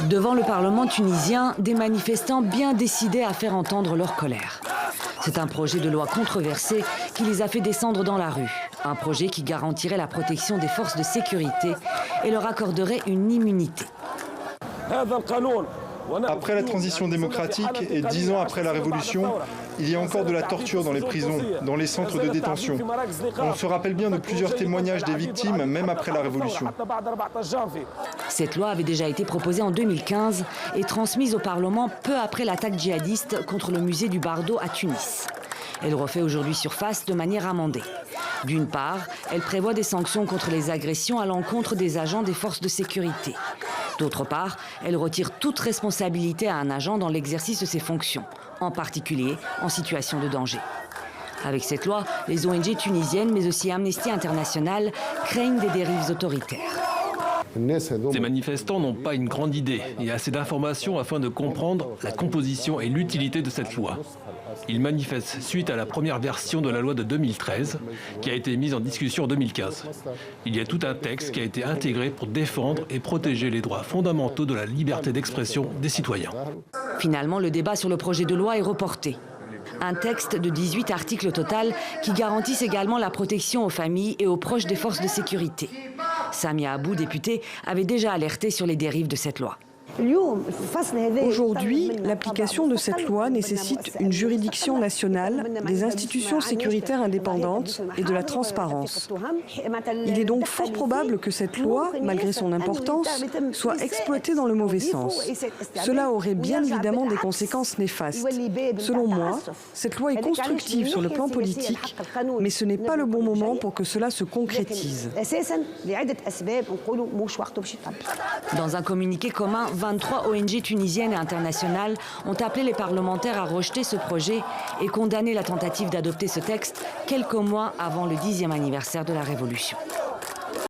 Devant le Parlement tunisien, des manifestants bien décidés à faire entendre leur colère. C'est un projet de loi controversé qui les a fait descendre dans la rue. Un projet qui garantirait la protection des forces de sécurité et leur accorderait une immunité. Après la transition démocratique et 10 ans après la révolution, il y a encore de la torture dans les prisons, dans les centres de détention. On se rappelle bien de plusieurs témoignages des victimes, même après la révolution. Cette loi avait déjà été proposée en 2015 et transmise au Parlement peu après l'attaque djihadiste contre le musée du Bardo à Tunis. Elle refait aujourd'hui surface de manière amendée. D'une part, elle prévoit des sanctions contre les agressions à l'encontre des agents des forces de sécurité. D'autre part, elle retire toute responsabilité à un agent dans l'exercice de ses fonctions, en particulier en situation de danger. Avec cette loi, les ONG tunisiennes, mais aussi Amnesty International, craignent des dérives autoritaires. Ces manifestants n'ont pas une grande idée et assez d'informations afin de comprendre la composition et l'utilité de cette loi. Ils manifestent suite à la première version de la loi de 2013 qui a été mise en discussion en 2015. Il y a tout un texte qui a été intégré pour défendre et protéger les droits fondamentaux de la liberté d'expression des citoyens. Finalement, le débat sur le projet de loi est reporté. Un texte de 18 articles au total qui garantissent également la protection aux familles et aux proches des forces de sécurité. Samia Abou, députée, avait déjà alerté sur les dérives de cette loi. Aujourd'hui, l'application de cette loi nécessite une juridiction nationale, des institutions sécuritaires indépendantes et de la transparence. Il est donc fort probable que cette loi, malgré son importance, soit exploitée dans le mauvais sens. Cela aurait bien évidemment des conséquences néfastes. Selon moi, cette loi est constructive sur le plan politique, mais ce n'est pas le bon moment pour que cela se concrétise. Dans un communiqué commun, 23 ONG tunisiennes et internationales ont appelé les parlementaires à rejeter ce projet et condamner la tentative d'adopter ce texte quelques mois avant le 10e anniversaire de la Révolution.